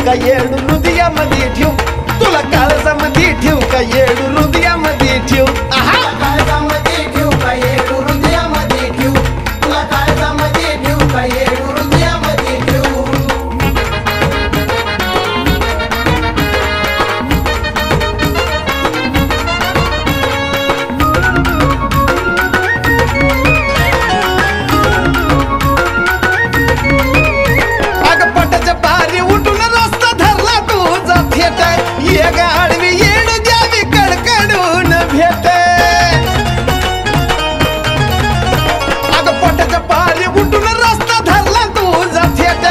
का येडू हृदयामध्ये ठेवू, तुला काळजामध्ये ठेवू का येडू हृदयामध्ये ठेवू. काळजामध्ये ठेवू का येडू हृदयामध्ये ठेवू, तुला काळजामध्ये ठेवू का येडू हृदयामध्ये ठेवू. अगं पटाच्या पारी उठून रस्ता धरला तुझा थेट, ये गाडवी येडू द्यावी कडकडून भेट. अगं पटाच्या पारी उठून रस्ता धरला तुझा थेट,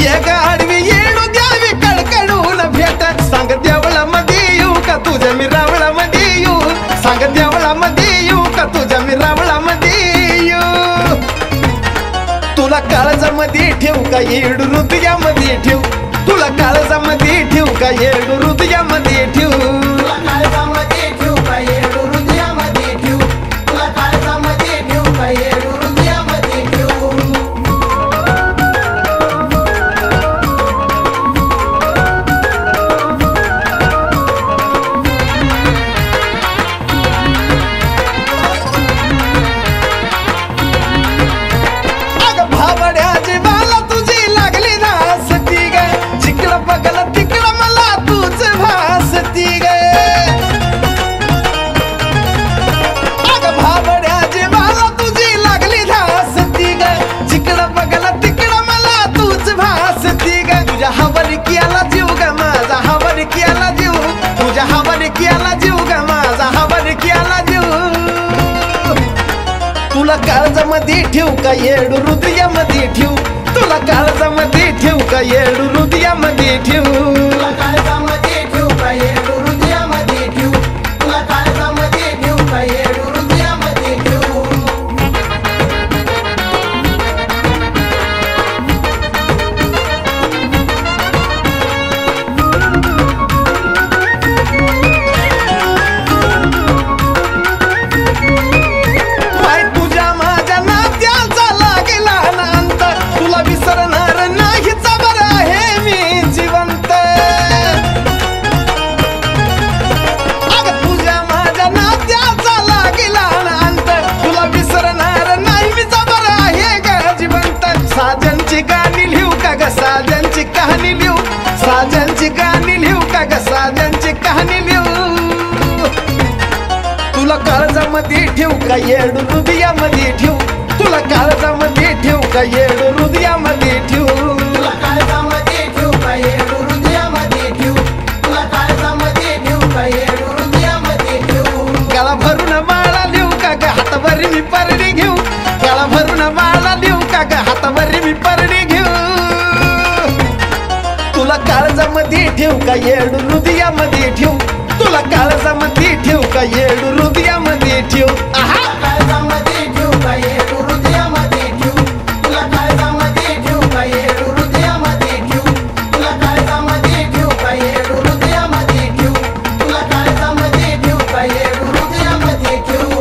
ये गाडवी येडू द्यावी कडकडून भेट. सांग देवळामध्ये येऊ का तुझ्या मी रावळामध्ये येऊ, सांग देवळामध्ये येऊ का तुझ्या मी रावळामध्ये येऊ. तुला काळजामध्ये ठेवू का येडू हृदयामध्ये ठेवू, तुला काळजामध्ये ठेवू का येडू हृदयामध्ये ठेवू. तुला काळजामध्ये ठेवू का येडू हृदयामध्ये ठेवू, तुला काळजामध्ये ठेवू का येडू हृदयामध्ये ठेवू. अगं भावड्याची बाला तुझी लागली नासती ग, जिकडं बघलं तिकडं मला तूच भासती ग. अगं भावड्याची बाला तुझी लागली नासती ग, जिकडं बघलं तिकडं मला तूच भासती ग. तुझ्या हवरकियाला जीव ग माझा हवरकियाला जीव, तुझ्या हवरकियाला जीव ग माझा हवरकियाला जीव. तुला काळजामध्ये ठेवू का येडू हृदयामध्ये ठेवू, तुला काळजामध्ये ठेवू का येडू हृदयामध्ये ठेवू. तुला काळजामध्ये ठेवू का येडू हृदयामध्ये ठेवू, तुला काळजामध्ये ठेवू का येडू हृदयामध्ये ठेवू. माय तुझ्या माझ्या नात्याचा लागला ना अंत, तुला विसरणार नाही बरं आहे मी जिवंत. अगं तुझ्या माझ्या नात्याचा लागला ना अंत, तुला विसरणार नाही मी बरं आहे ग जिवंत. साजनची गाणी लिहू का ग साजनची कहाणी लिहू, साजनची गाणी लिहू का ग साजनची कहाणी लिहू. तुला काळजामध्ये ठेवू का येडू हृदयामध्ये ठेवू, तुला काळजामध्ये ठेवू का येडू हृदयामध्ये ठेवू. तुला काळजामध्ये ठेवू का येडू हृदयामध्ये ठेवू, तुला काळजामध्ये ठेवू का येडू हृदयामध्ये ठेवू. गळा भरून माळा लिहू का ग हातावर मी परडी घेऊ, गळा भरून माळा लिहू का ग हातावर मी परडी घेऊ. तुला काळजामध्ये ठेवू का येडू हृदयामध्ये ठेवू, तुला काळजामध्ये ठेवू का येडू हृदयामध्ये ठेवू. तुला काळजामध्ये ठेवू का येडू हृदयामध्ये ठेवू, तुला काळजामध्ये ठेवू का येडू हृदयामध्ये ठेवू, तुला काळजामध्ये ठेवू का येडू हृदयामध्ये ठेवू, तुला काळजामध्ये ठेवू का येडू हृदयामध्ये ठेवू.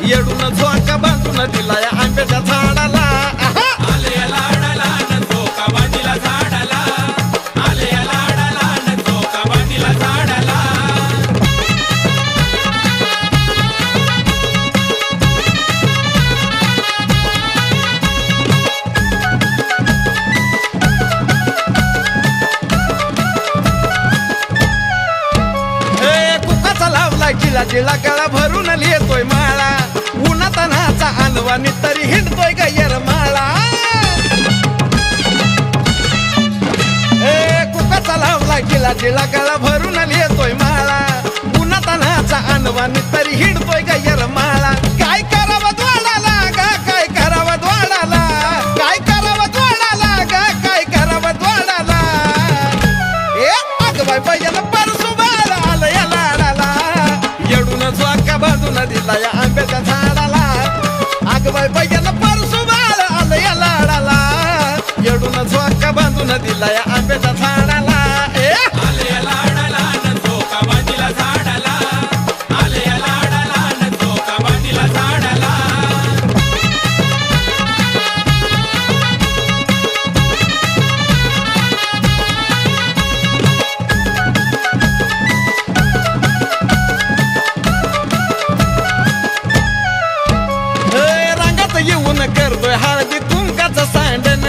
येडून झोका बांधून दिलाय आंब्याच्या झाडाला. आले लाडाला न झोका बांधिला झाडाला, आले लाडाला न झोका बांधिला झाडाला. कुकाचा लावलाय जिला जिला गळा भरून लिहितोय माळा, उन्हातानाचा अनवानी तरी हिंडतोय गैर माळा. कुकाचा लावलाय जिला जिला गळा भरून लिहितोय माळा, उन्हातानाचा कसा अनवानी तरी हिंडतोय गयर माळा काय करावं द्वाडाला ग काय करावं द्वाडाला काय करावं द्वाडाला ग काय करावं द्वाडाला ए अगवाय पहिला परसू बाळ आलं या लाडाला येडून झोका बांधून दिला या आंब्याच्या झाडाला अगवाय पहिला परसू बाळ आलं या लाडाला येडून झोका बांधून दिला या आंब्याच्या झाडाला ए आले या लाडाला न झोका बांधिला झाडाला आले या लाडाला न झोका बांधिला झाडाला रंगात येऊन करतोय हळदी कुंकाचं सांडण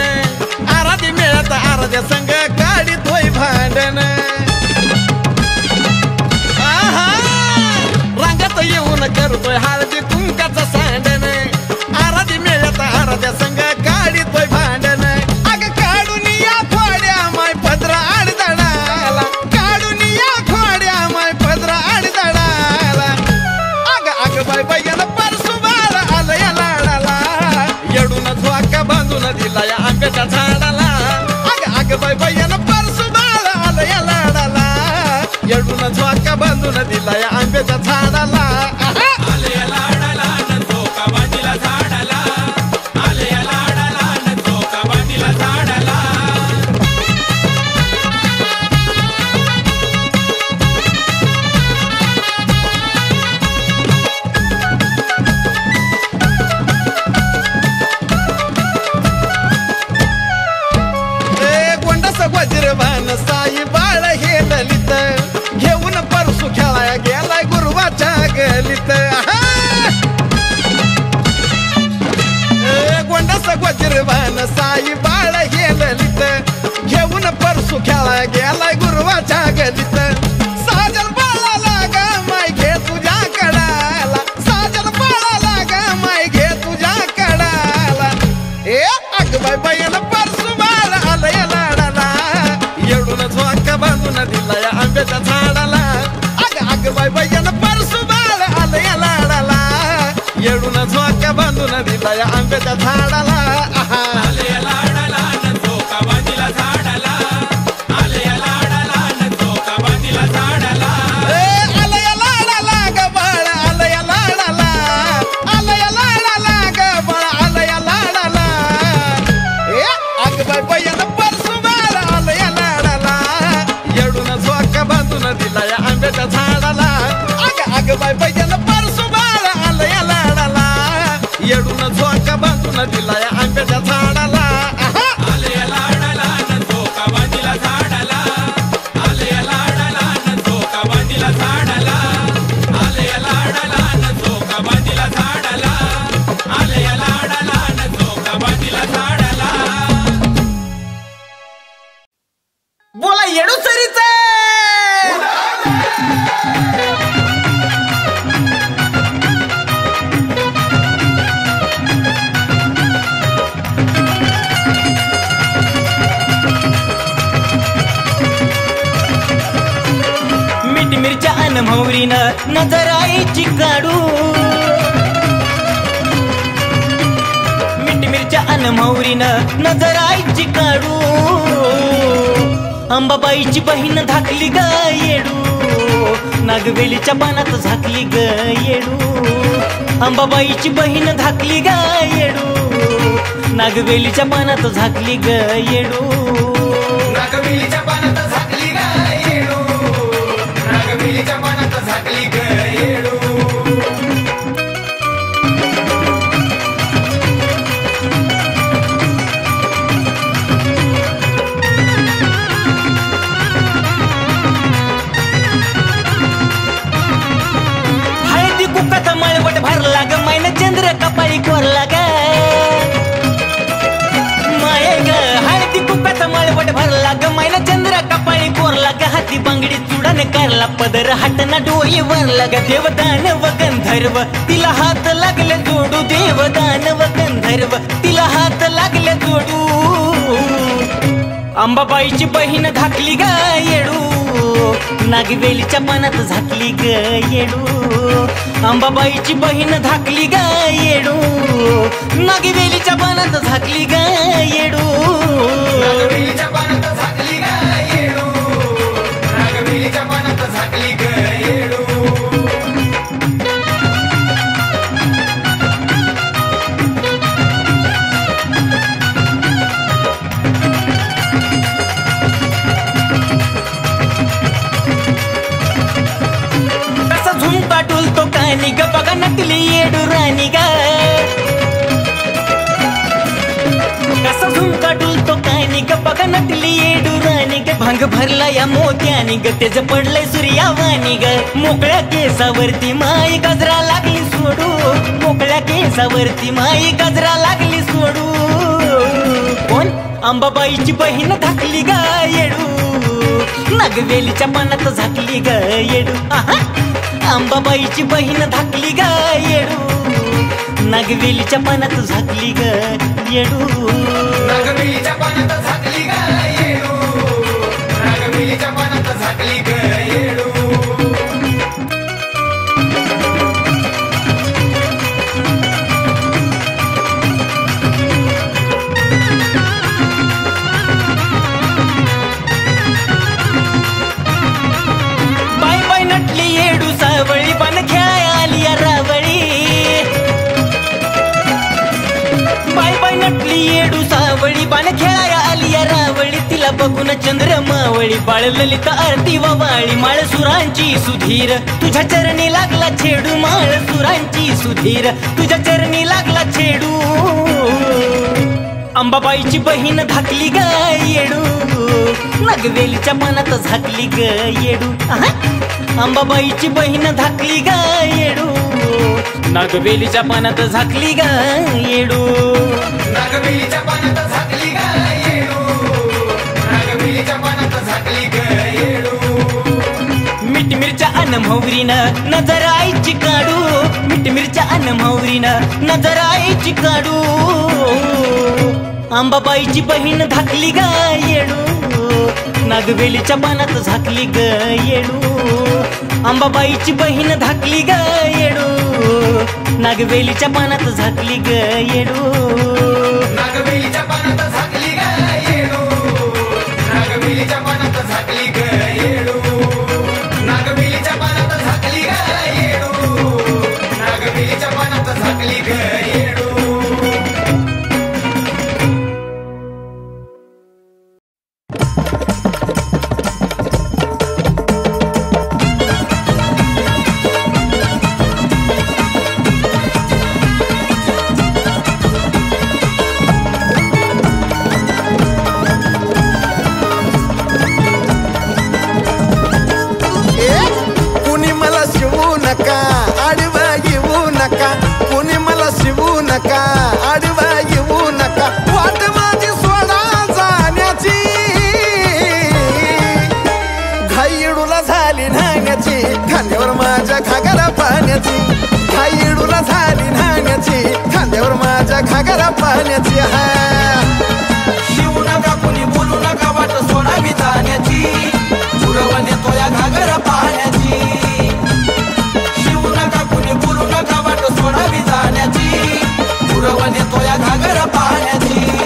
आराधी मिळत आराध्या संग काढितोय भांडण आहा रंगात येऊन करतोय हळदी कुंकाचं सांडण आराधी मिळत आराध्या संग काढितोय भांडण अग काढून या खोड्या माय पदरा आडदडाला काढून या खोड्या माय पदरा आडदडाला अग बाय बायला परसू बाळ आलं या लाडाला येडून झोका बांधून दिला या आंब्याच्या झाडाला अग बाय बायला परसू बाळ आलं या लाडाला येडून झोका बांधून दिला या आंब्याच्या झाडाला आले या लाडाला न झोका बांधिला झाडाला आले या लाडाला न झोका बांधिला झाडाला गोंडस वज्रवान साई बाळ हे ललित घेऊन परसू खेळाया गेलाय गुरुवाच्या गलीत गोंडस वज्रवान साई बाळ हे ललित घेऊन परसू खेळाया गेलाय गुरुवाच्या गलीत साजल बाळाला ग माय घे तुझ्या कडाला साजल बाळाला ग माय घे तुझ्या कडाला ए अगबाय बायला परसू बाळ आलं या लाडाला येडून झोका बांधून दिला या आंब्याच्या झाडाला अग बाय बायला परसू बाळ आलं या लाडाला येडून झोका बांधून दिला या आंब्याच्या झाडाला आले या लाडाला न झोका बांधिला झाडाला आले या लाडाला न झोका बांधिला झाडाला आलं या लाडाला ग बाळ आलं या लाडाला आलं या लाडाला ग बाळ आलं या लाडाला ए अग बाय बायला परसू बाळ आलं या लाडाला येडून झोका बांधून दिला या आंब्याच्या झाडाला अग बाय बायला परसू बाळ आलं या लाडाला येडून झोका बांधून दिला या आंब्याच्या झाडाला आले या लाडाला न झोका बांधिला झाडाला आले या लाडाला न झोका बांधिला झाडाला आले या लाडाला न झोका बांधिला झाडाला आले या लाडाला न झोका बांधिला झाडाला बोला येडू सरीच मीठ मिरच्या अन मोहरीनं नजर आईची काढू मीठ मिरच्या अन मोहरीनं नजर आईची काढू अंबाबाईची बहीण धाकली ग येडू नागवेलीच्या पानात झाकली ग येडू अंबाबाईची बहीण धाकली ग येडू नागवेलीच्या पानात झाकली ग येडू नागवेलीच्या पानात झाकली ग येडू नागवेलीच्या पानात झाकली ग येडू हळदी कुकाचा मळवट भरला ग मैन चंद्र कपाळी कोरला ग माये ग हळदी कुकाचा मळवट भरला ग मैन चंद्र कपाळी कोरला ग हाती बांगडी चुडान करला पदर हाटना डोळे वरला ग देवदान व गंधर्व तिला हात लागले जोडू देवदान व गंधर्व तिला हात लागले जोडू अंबाबाईची बहीण धाकली ग येडू नागवेलीच्या पानात झाकली ग येडू अंबाबाईची बहीण धाकली ग येडू नागवेलीच्या पानात झाकली ग येडू नागवेलीच्या पानात झाकली ग येडू नागवेलीच्या पानात झाकली ग येडू झुमका डुलतो कानी ग बघा नकली येडू राणी ग कसा झुमका डुलतो कानी ग बघा नकली येडू राणी ग भांग भरला या मोत्यानी ग त्याच पडलंय सूर्यावानी ग मोकळ्या केसावरती माई गजरा लागली सोडू मोकळ्या केसावरती माई गजरा लागली सोडू कोण अंबाबाईची बहीण धाकली ग येडू नागवेलीच्या पानात झाकली ग येडू अंबाबाईची बहीण धाकली ग येडू नागवेलीच्या पानात झाकली ग येडू नागवेलीच्या पानात झाकली ग येडू नागवेलीच्या पानात झाकली ग येडू सावळी बन खेळाय आली रावळी बाय बाय नटली येडू सावळी बन खेळाय आली रावळी तिला बघून चंद्र मावळी बाळ ललिता आरती ववाळी माळ सुरांची सुधीर तुझ्या चरणी लागला छेडू माळ सुरांची सुधीर तुझ्या चरणी लागला छेडू अंबाबाईची बहीण धाकली ग येडू नागवेलीच्या पानात झाकली ग येडू अंबाबाईची बहीण धाकली ग येडू नागवेलीच्या पानात झाकली ग येडू नागवेलीच्या पानात झाकली ग येडू नागवेलीच्या पानात झाकली ग येडू मीठ मिरच्या अन म्हावरीनं नजर आईची काढू मीठ मिरच्या अन म्हावरीनं नजर आईची काढू अंबाबाईची बहीण धाकली ग येडू नागवेलीच्या पानात झाकली ग येडू अंबाबाईची बहीण धाकली ग येडू नागवेलीच्या पानात झाकली ग येडू नागवेलीच्या पानात झाकली ग येडू नागवेलीच्या पानात झाकली ग येडू नागवेलीच्या पानात झाकली ग येडू नागवेलीच्या पानात झाकली ग येडू खांद्यावर माझ्या घागरा पाण्याची खाईडूला झाली नाण्याची खांद्यावर माझ्या घागरा पाण्याची शिवू नका कुणी बोलू नका वाट सोडावी जाण्याची पुरवण येतो या घागरा पाण्याची शिवू नका कुणी बोलू नका वाट सोडावी जाण्याची पुरवण येतो या घागरा पाण्याची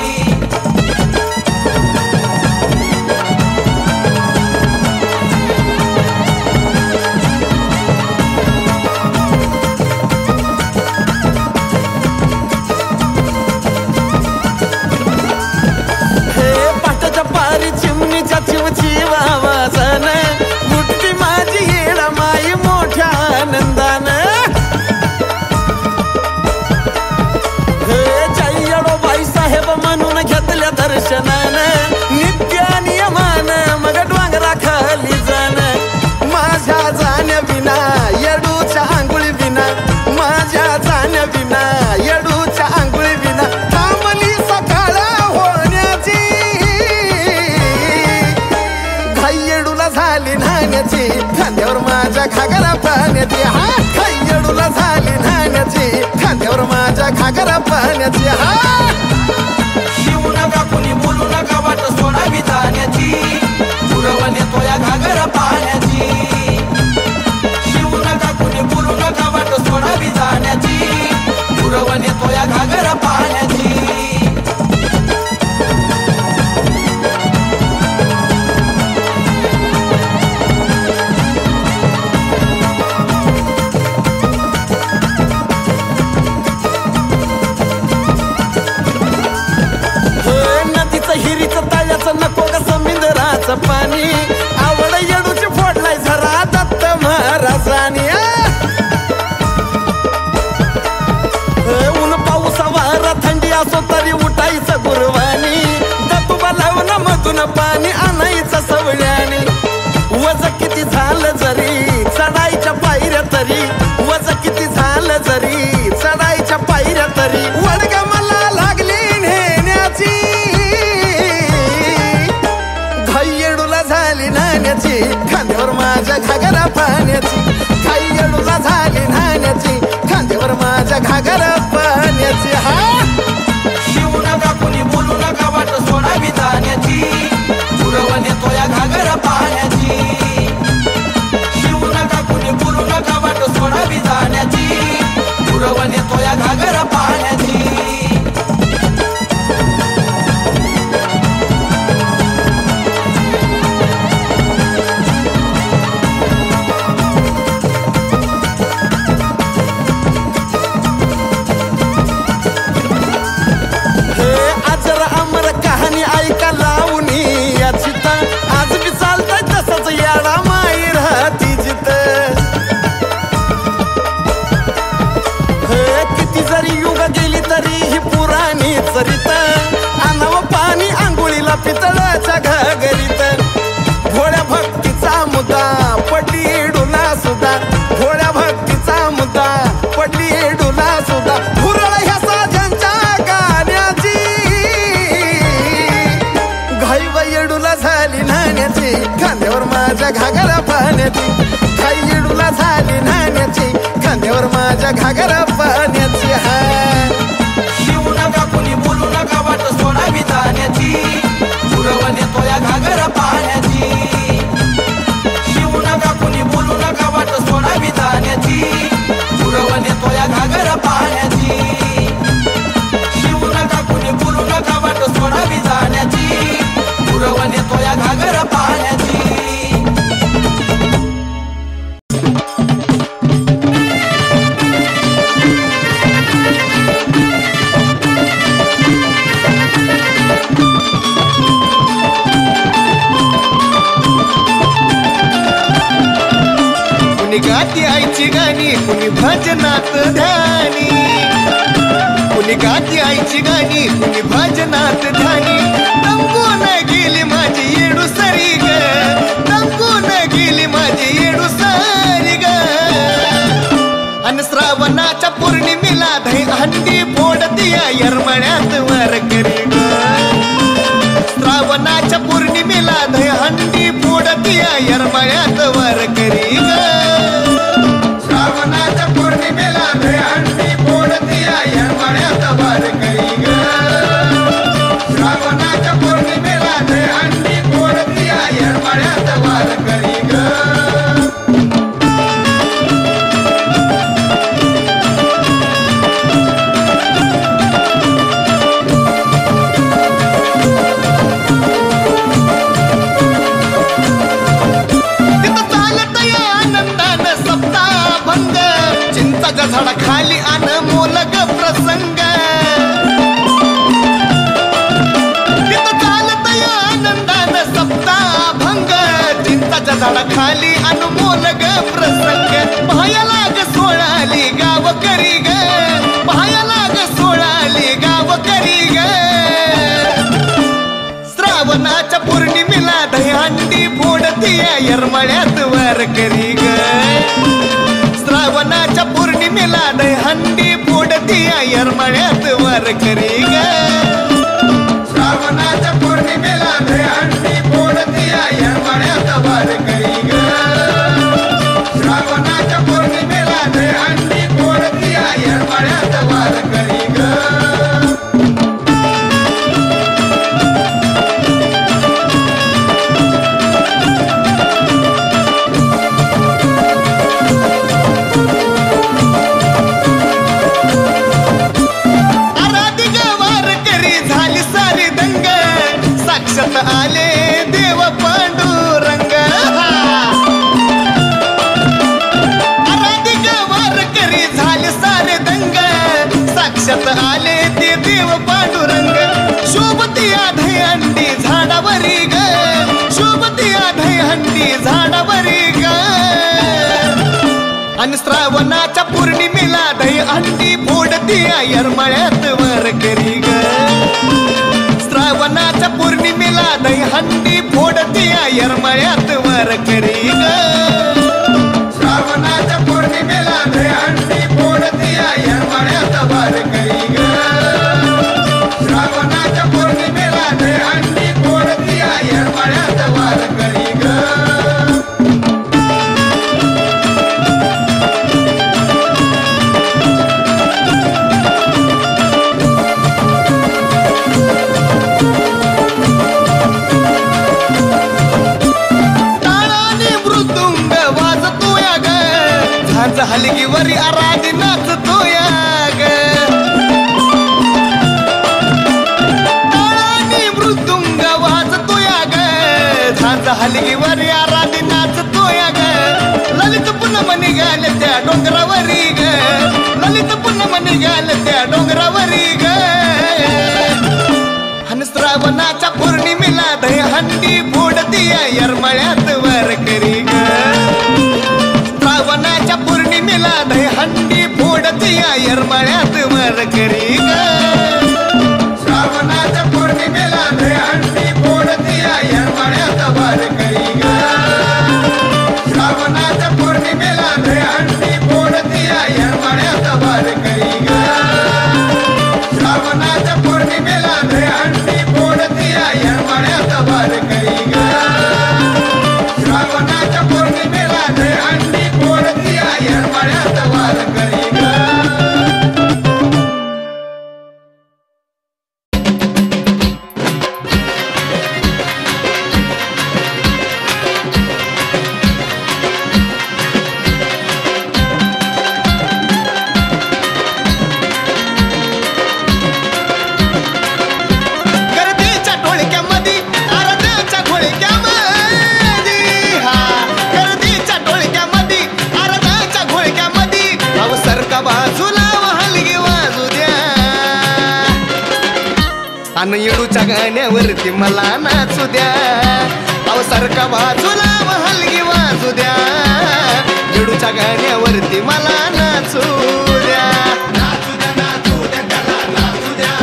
खांद्यावर माझ्या घागरा पाण्याची खाईडूला झाली नाण्याची खांद्यावर माझ्या घागरा पाण्याची शिवू नका कुणी बोलू नका वाट सोडावी जाण्याची शिवू नका कुणी बोलू नका वाट सोडावी जाण्याची पुरवण येतो या घागरा पाण्याची नको ग समुद्राचं पाणी आवड येडूची फोडलाय झरा दत्त महाराजांनी ऊन पाऊस वारा थंडी असो तरी उठायचं गुरुवानी दत्तूबा लावून मधून पाणी आणायचं सवळ्याने वज किती झालं जरी चढायच्या पायऱ्या तरी वज किती झालं जरी चढायच्या पायऱ्या तरी वडग मला लागली नेण्याची झाली नाण्याची खांद्यावर माझ्या घागरा पाण्याची काही येडूला झाली नाण्याची खांद्यावर माझ्या घागरा पाण्याची हा शिवू नका कुणी बोलू नका वाट सोडावी जाण्याची पुरवण येतो या घागरा पाण्याची शिवू नका कुणी बोलू नका वाट सोडावी जाण्याची पुरवण येतो या घागरा पाण्याची पितळाच्या घागरीत भोळ्या भक्तीचा मुद्दा पडली डुला सुद्धा भोळ्या भक्तीचा मुद्दा पडली डुला सुद्धा हुरळ ह्या साजांच्या गाण्याची घाई येडूला झाली नाण्याची खांद्यावर माझ्या घागरा पाण्याची घाई येडूला झाली नाण्याची खांद्यावर माझ्या घागरा पाण्याची हा शिवू नका कुणी बोलू नका वाट सोडावी जाण्याची पुरवण येतो या घागरा पाण्याची शिवू नका कुणी बोलू नका वाट सोडावी जाण्याची पुरवण येतो या घागरा पाण्याची शिवू नका कुणी बोलू नका वाट सोडावी जाण्याची पुरवण येतो या घागरा पाण्याची कुणी गाती आईची गाणी कुणी भजनात ध्यानी कुणी गाती आईची गाणी कुणी भजनात ध्यानी दंगून गेली माझी येडू सरी ग दंगून गेली माझी येडू सरी ग अन श्रावणाच्या पौर्णिमेला दही हंडी फोडती यरमळ्यात वर करी ग श्रावणाच्या पौर्णिमेला दही हंडी फोडती यरमळ्यात वर करी ग श्रावणाच्या पौर्णिमेला दही हंडी फोडती यरमळ्यात वर करी ग श्रावणाच्या पौर्णिमेला दही हंडी फोडती यरमळ्यात वर करी ग झाडा खाली अनमोल ग प्रसंग तिथं चालत या आनंदान सप्ताभंग चिंताच्या झाडा खाली अनमोल ग प्रसंग पायाला ग सोळाली गाव करी ग पायाला ग सोळाली गाव करी ग श्रावणाच्या पौर्णिमेला दहीहंडी फोडती यरमळ्यात वर करी ग श्रावणाच्या पौर्णिमेला दहीहंडी फोडती यरमळ्यात वर करी ग श्रावणाच्या पौर्णिमेला दहीहंडी फोडती यरमळ्यात वर करी ग श्रावणाच्या पौर्णिमेला दहीहंडी फोडती यरमळ्यात वर करी ग साक्षात आले देव पांडुरंग आराधिक वारकरी झाले सारे दंग साक्षात आले ते देव पांडुरंग शोभती आधई अंडी झाडावरी ग शोभती आधई अंडी झाडावरी ग आणि श्रावणाच्या पौर्णिमेला दही अंडी फोडती येरमाळ्यात वारकरी ग श्रावणाच्या पौर्णिमेला दही हंडी फोडती येरमाळ्यात वारकरी ग श्रावणाच्या पौर्णिमेला दही हंडी फोडती येरमाळ्यात वारकरी ग श्रावणाच्या पौर्णिमेला दही हंडी फोडती येरमाळ्यात वारकरी ग हलगीवरी आराधी नाचतोया ग टाळानी मृदुंग वाजतोया ग झांज हलगीवरी आराधी नाचतोया ग ललित पुन्हा निघाल त्या डोंगरावरी ग ललित पुन्हा निघाल त्या डोंगरावरी ग हन श्रावणाच्या पौर्णिमेला दही हंडी फोडती येरमाळ्यात वारकरी ग श्रावणाच्या पौर्णिमेला दही हंडी फोडती येरमाळ्यात वारकरी ग श्रावणाच्या पौर्णिमेला दही हंडी फोडती येरमाळ्यात वारकरी ग श्रावणाच्या पौर्णिमेला दही हंडी फोडती येरमाळ्यात वारकरी ग श्रावणाच्या पौर्णिमेला दही हंडी फोडती येरमाळ्यात वारकरी ग श्रावणाच्या पौर्णिमेला दही हंडी फोडती येरमाळ्यात वारकरी ग गर्दीच्या टोळक्यामध्ये अर्ध्याच्या घोळक्यामध्ये हा गर्दीच्या टोळक्यामध्ये अर्ध्याच्या घोळक्यामध्ये अवसर का बाजूला हलगी वाजू द्या अन येडूच्या गाण्यावरती मला नाचू द्या अवसर का बाजूला हलगी वाजू द्या येडूच्या गाण्यावरती मला नाचू द्या नाचू द्या नाचू द्या त्याला नाचू द्या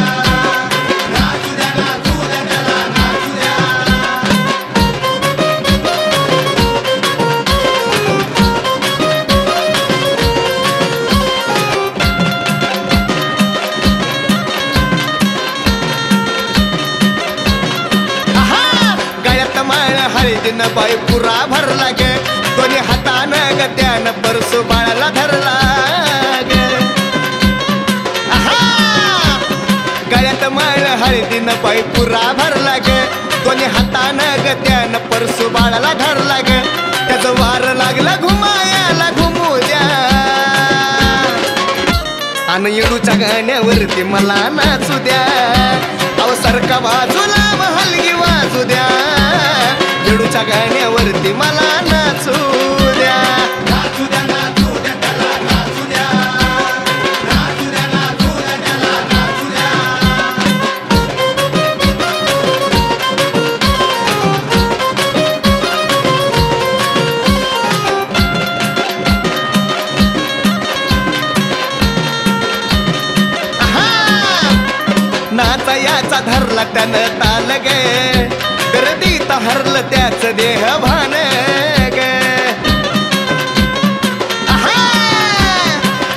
नाचू द्या नाचू द्या त्याला नाचू द्या गळ्यात माळ हळदीनं बाई पुरा भरला ग दोन्ही हातानं ग त्यानं परसू बाळाला धरला ग गळ्यात माळ हळदीनं बाई पुरा भरला ग दोन्ही हातानं ग त्यानं परसू बाळाला धरला ग त्याचं वार लागला घुमायाला घुमू द्या आणि येडूच्या गाण्यावरती मला नाचू द्या अवसर का बाजूला हलगी वाजू द्या येडूच्या गाण्यावरती मला नाचू द्या नाचू द्या नाचू द्या त्याला नाचू द्या नाचू द्या नाचू द्या त्याला नाचू द्या नाचायाचा धरला त्यानं ताल ग गर्दीत हरलं त्याच देह भान ग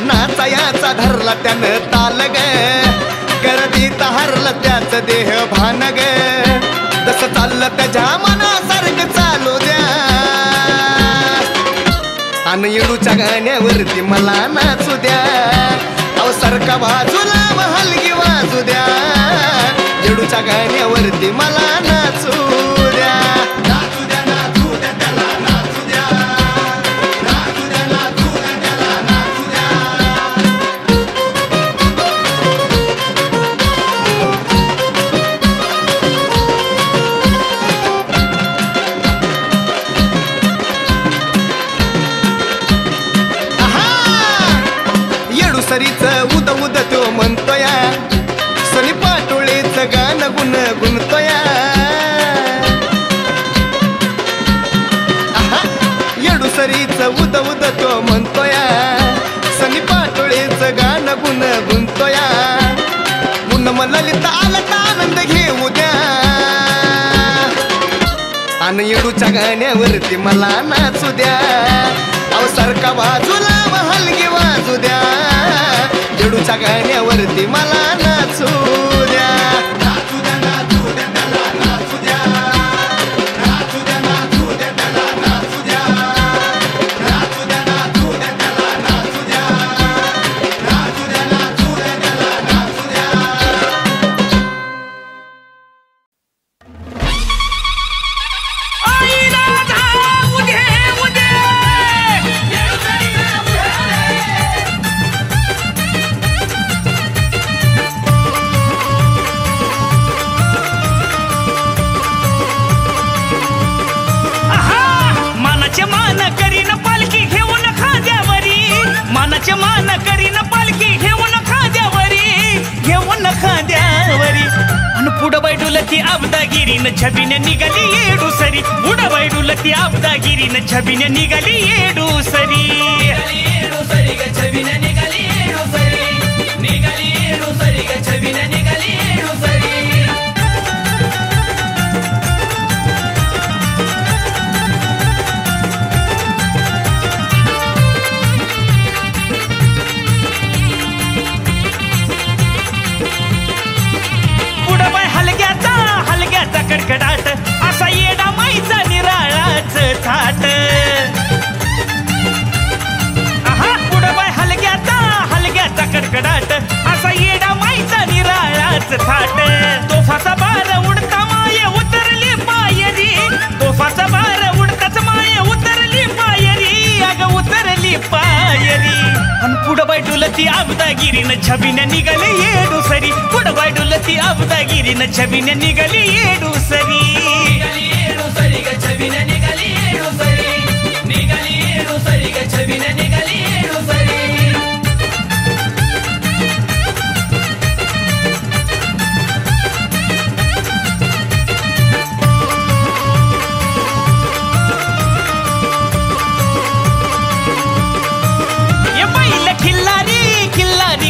नाचायाचा धरला त्यानं ताल ग गर्दीत हरलं त्याच देह भान ग जसं चाललं त्याच्या मनासारखं चालू द्या आणि येडूच्या गाण्यावरती मला नाचू द्या अवसर का बाजूला हलगी वाजू द्या येडूच्या गाण्यावरती मला नाचू द्या नाचू द्या नाचू द्या त्याला नाचू द्या नाचू द्या नाचू द्या त्याला नाचू द्या अन येडूच्या गाण्यावरती मला नाचू द्या अव सारखा बाजूला हलगी वाजू द्या येडूच्या गाण्यावरती मला नाचू द्या मान करीन पालखी घेऊन खांद्यावरी अन पुढं बैडुलती आबदागिरीन छबीने निघाली येडू सरी पुढं बैडुलती आबदागिरीन छबीने निघाली येडू सरी ग छबीने निघाली येडू सरी निघाली येडू सरी ग छबीने निघाली येडू सरी कडकडाट असा येडा माईचा निराळाच थाट पुढं बाय हलग्याचा कडकडाट असा येडा माईचा निराळाच थाट तोफाचा बार उडता माय उतरली पायरी तोफाचा बार उडताच माय उतरली पायरी अग उतरली पायरी अन पुढं बाय डुलती आबदागिरीन छबीने निघाली येडू सरी पुढं बाय डुलती आबदागिरीन छबीने निघाली येडू सरी ग छबीने निघाली येडू सरी निघाली येडू सरी ग छबीने निघाली येडू सरी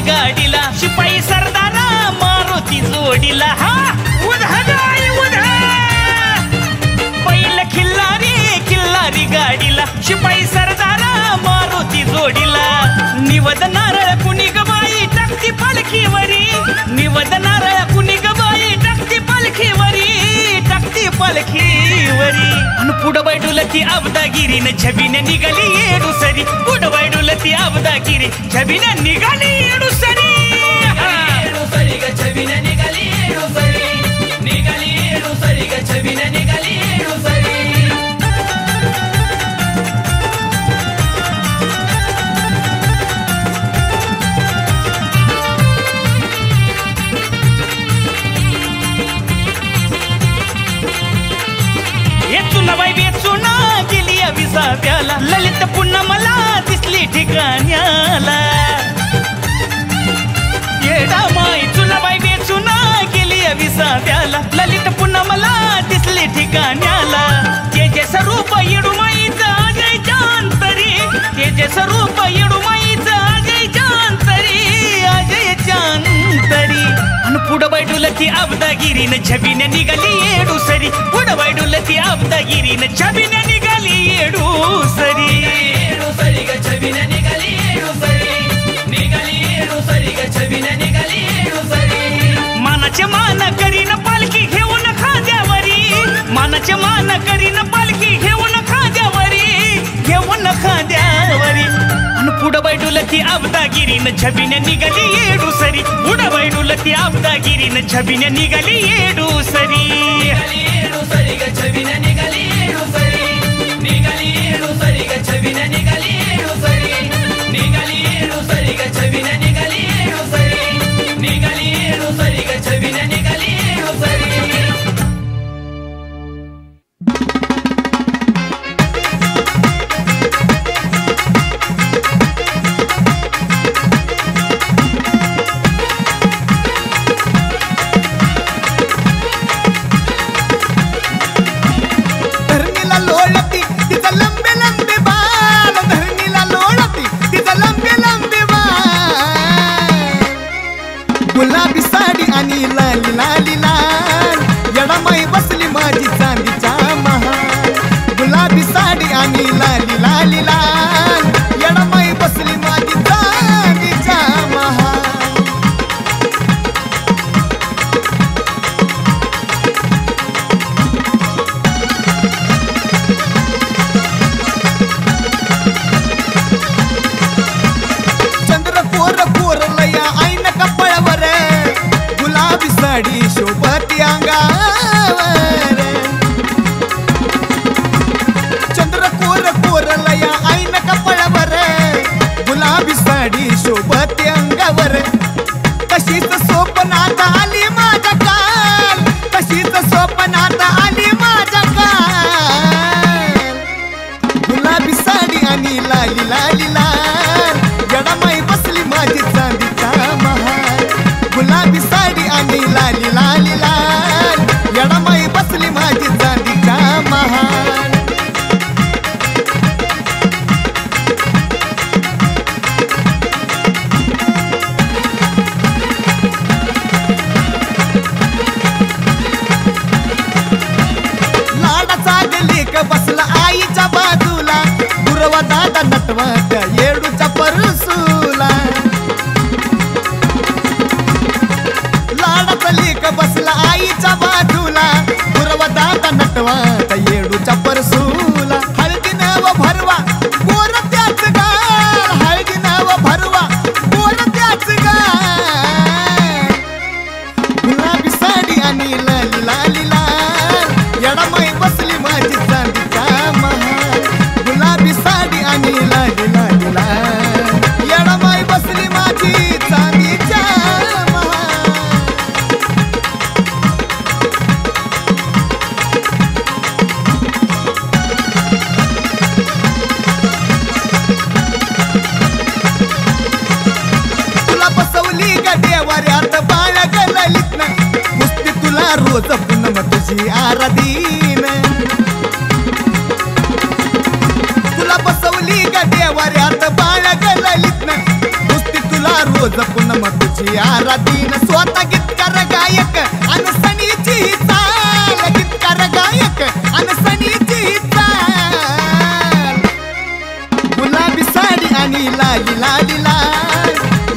गाडीला शिपाई सरदारा मारुती जोडीला हा उधाई उधा पहिलं खिल्लारी गाडीला शिपाई सरदारा मारुती जोडीला निवद नारळ कुणी गबाई टाकती पालखीवरी निवद नारळ कुणी गबाई टाकती पालखीवरी अन पुढं बैडुलती आबदागिरीन छबीने निघाली येडू सरी पुढं बैडुलती आबदागिरी छबीने निघाली येडू सरी ग छबीने निघाली येडू सरी निघाली येडू सरी ग छबीने निघाली येडू सरी बाई वेचुना गेली विसाव्याला ललित पुन्हा मला दिसली ठिकाण्याला येडा माई चुनाबाई वेचुना गेली विसाव्याला ललित पुन्हा मला दिसली ठिकाण्याला जे स्वरूप येडू माईच अजय चांतरी जे स्वरूप येडू माईच अजय चांतरी अन पुढं बैडुलती आबदागिरीन छबीने निघाली येडू सरी पुढं बैडुलती आबदागिरीन छबीने निघाली येडू सरी ग छबीने निघाली येडू सरी निघाली येडू सरी ग छबीने निघाली येडू सरी मानाचे मान करीन पालखी घेऊन खांद्यावरी मानाचे मान करीन पालखी घेऊन खांद्यावरी अन पुढं बैडुलती आबदागिरीन छबीने निघाली येडू सरी पुढं बैडुलती आबदागिरीन छबीने निघाली येडू सरी ग छबीने निघाली येडू सरी निघाली येडू सरी ग छबीने निघाली येडू सरी निघाली येडू सरी ग छबीने निघाली येडू सरी निघाली येडू सरी ग छबीने निघाली येडू सरी साडी शोभती अंगावर चंद्र कोर कोरलया ऐन कपाळावर गुलाबी साडी शोभती अंगावर तशीच स्वप्नात आली माझ्या काल तशीच स्वप्नात आली माझ्या काल गुलाबी साडी आणि लाली लाली लाल जडामाई बसली माझी चांदीचा महाल गुलाबी साडी आणि लाली लाली लाल जडामाई बसली माझी चांदीचा महाल बसला आईच्या बाजूला गुरवा दादा नटवा त्या येडूच्या परसूला लाडाचा लेक बसला आईच्या बाजूला गुरवा दादा नटवा त्या येडूच्या परसूला हळदी नाव भरवा गोर त्याच गाल हळदी नाव भरवा गोर त्याच गाल गुलाबी साडी आणि लाली लाली लाल येडामाई बसली माझी चांदीचा महाल गुलाबी साडी आणि लाली लाली लाल येडामाई बसली माझी चांदीचा महाल तुला बसवली ग देवाऱ्यात बाळा गललीत ना कुस्ती तुला रोज पुन्हा तुझी आराधीन तुला बसवली ग देवाऱ्यात बाळा गललीत ना कुस्ती तुला रोज पुन्हा तुझी आराधीन स्वतः गीतकार गायक अनसणीची चाल गीतकार गायक अनसणीची चाल गुलाबी साडी आणि लाली लाली लाल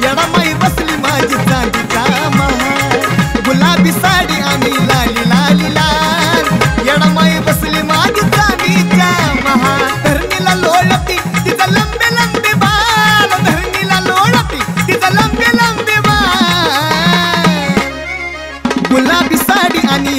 येडामाई बसली माझी चांदीचा महाल गुलाबी साडी आणि लाली लाली लाल येडामाई बसली माझी चांदीचा महाल धरणीला लोळती तिचा लंबे लंबे बाल धरणीला लोळती तिचा लंबे लंबे बाल गुलाबी साडी आणि